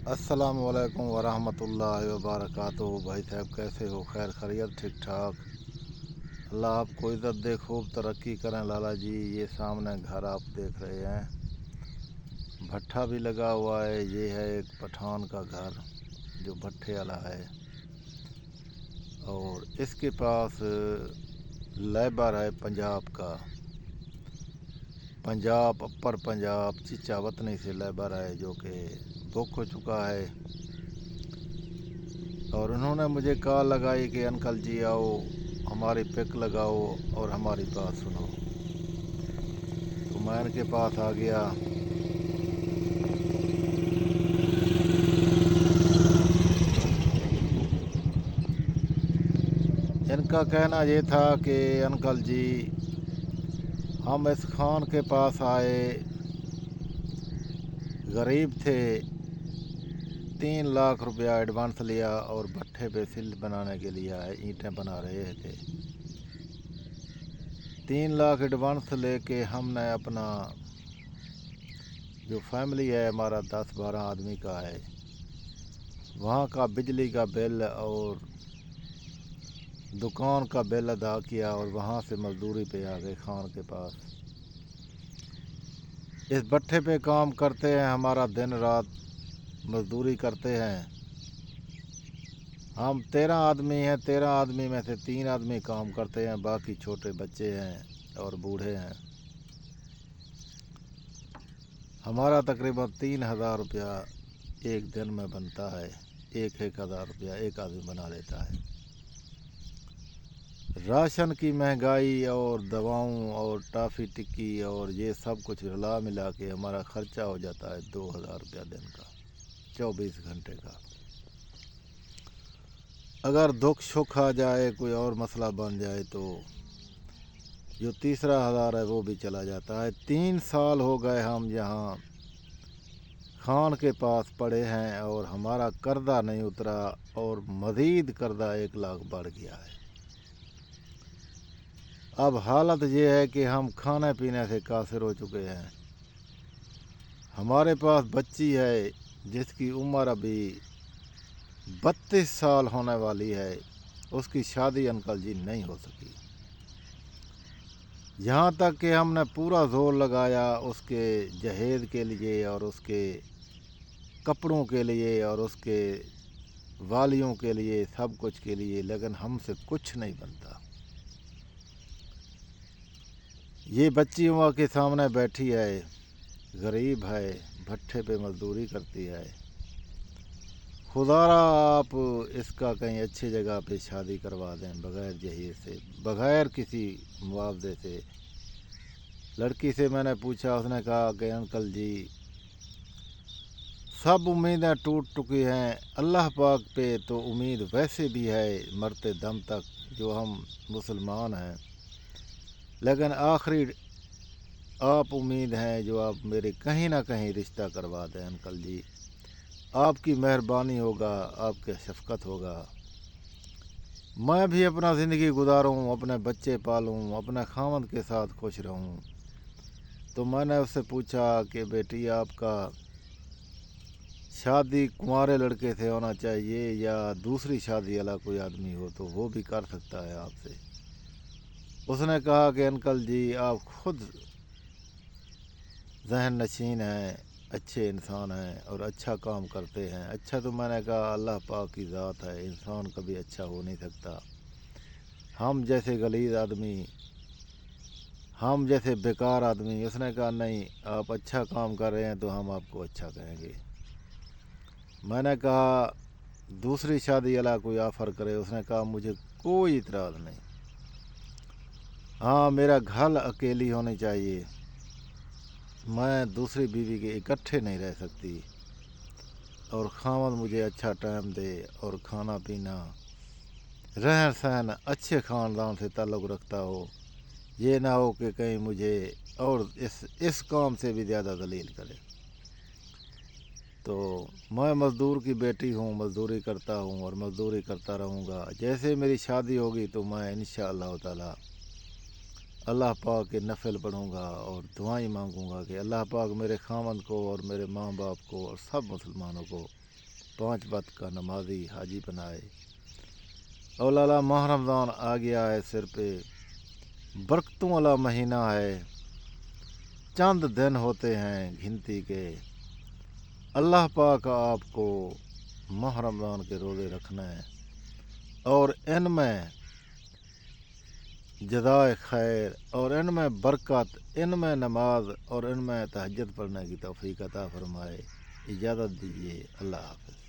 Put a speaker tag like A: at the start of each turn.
A: अस्सलाम वालेकुम वरहमतुल्लाहि वबरकातुहू। भाई साहब कैसे हो? खैर खैरियत? ठीक ठाक। अल्लाह आपको इज़्ज़त दे, खूब तरक्की करें। लाला जी ये सामने घर आप देख रहे हैं, भट्ठा भी लगा हुआ है। ये है एक पठान का घर जो भट्ठे वाला है, और इसके पास लेबर है पंजाब का, पंजाब अपर पंजाब चिचा वतनी से लेबर है जो कि बुक हो चुका है। और उन्होंने मुझे कॉल लगाई कि अंकल जी आओ, हमारी पिक लगाओ और हमारी बात सुनो। तो मैं इनके पास आ गया। इनका कहना ये था कि अंकल जी हम इस खान के पास आए, गरीब थे, 3 लाख रुपया एडवांस लिया और भट्ठे पे सिल बनाने के लिए आए, ईंटें बना रहे थे। 3 लाख एडवांस लेके हमने अपना जो फैमिली है, हमारा 10-12 आदमी का है, वहाँ का बिजली का बिल और दुकान का बिल अदा किया और वहाँ से मजदूरी पे आ गए खान के पास। इस भट्ठे पे काम करते हैं, हमारा दिन रात मजदूरी करते हैं। हम 13 आदमी हैं, 13 आदमी में से 3 आदमी काम करते हैं, बाकी छोटे बच्चे हैं और बूढ़े हैं। हमारा तकरीबन 3,000 रुपया एक दिन में बनता है। 1,000 रुपया एक आदमी बना लेता है। राशन की महंगाई और दवाओं और टाफ़ी टिक्की और ये सब कुछ हिला मिला के हमारा ख़र्चा हो जाता है 2,000 रुपया दिन का, 24 घंटे का। अगर दुख सुख आ जाए, कोई और मसला बन जाए, तो जो तीसरा हज़ार है वो भी चला जाता है। 3 साल हो गए हम यहाँ खान के पास पड़े हैं और हमारा कर्जा नहीं उतरा, और मज़ीद कर्जा 1 लाख बढ़ गया है। अब हालत ये है कि हम खाने पीने से कासिर हो चुके हैं। हमारे पास बच्ची है जिसकी उम्र अभी 32 साल होने वाली है, उसकी शादी अंकल जी नहीं हो सकी। यहाँ तक कि हमने पूरा जोर लगाया उसके जहेज के लिए और उसके कपड़ों के लिए और उसके वालियों के लिए, सब कुछ के लिए, लेकिन हमसे कुछ नहीं बनता। ये बच्ची वहाँ के सामने बैठी है, गरीब है, भट्ठे पे मजदूरी करती है। खुदारा आप इसका कहीं अच्छी जगह पे शादी करवा दें, बग़ैर जहेज से, बग़ैर किसी मुआवजे से। लड़की से मैंने पूछा, उसने कहा कि अंकल जी सब उम्मीदें टूट चुकी हैं, अल्लाह पाक पे तो उम्मीद वैसे भी है मरते दम तक, जो हम मुसलमान हैं, लेकिन आखिरी आप उम्मीद हैं जो आप मेरे कहीं ना कहीं रिश्ता करवा दें अंकल जी। आपकी मेहरबानी होगा, आपके शफ़क़त होगा। मैं भी अपना ज़िंदगी गुजारूँ, अपने बच्चे पालूँ, अपने खामद के साथ खुश रहूँ। तो मैंने उससे पूछा कि बेटी आपका शादी कुंवारे लड़के से होना चाहिए या दूसरी शादी वाला कोई आदमी हो तो वो भी कर सकता है आपसे। उसने कहा कि अंकल जी आप खुद ज़हन नशीन हैं, अच्छे इंसान हैं और अच्छा काम करते हैं। अच्छा, तो मैंने कहा अल्लाह पाक की ज़ात है, इंसान कभी अच्छा हो नहीं सकता। हम जैसे गलीज़ आदमी, हम जैसे बेकार आदमी। उसने कहा नहीं, आप अच्छा काम कर रहे हैं तो हम आपको अच्छा कहेंगे। मैंने कहा दूसरी शादी वाला कोई ऑफ़र करे। उसने कहा मुझे कोई इतराज़ नहीं, हाँ मेरा घर अकेली होनी चाहिए, मैं दूसरी बीवी के इकट्ठे नहीं रह सकती, और खामद मुझे अच्छा टाइम दे और खाना पीना, रहन सहन अच्छे ख़ानदान से ताल्लुक़ रखता हो। ये ना हो कि कहीं मुझे और इस काम से भी ज़्यादा दलील करे। तो मैं मज़दूर की बेटी हूँ, मज़दूरी करता हूँ और मज़दूरी करता रहूँगा। जैसे मेरी शादी होगी तो मैं इंशाअल्लाह ताला अल्लाह पाक के नफ़िल पढ़ूँगा और दुआएं मांगूँगा कि अल्लाह पाक मेरे खामद को और मेरे माँ बाप को और सब मुसलमानों को 5 وقت کا نمازی حاجی بنائے۔ اولالا ماہ رمضان آ گیا ہے سر پہ، برکتوں والا مہینہ ہے، چند دن ہوتے ہیں گنتی کے۔ اللہ پاک آپ کو ماہ رمضان کے روزے رکھنا ہے اور ان میں جزائے خیر اور ان میں برکت، ان میں نماز اور ان میں تہجد پڑھنے کی توفیق عطا فرمائے۔ اجازت دیجیے، اللہ حافظ۔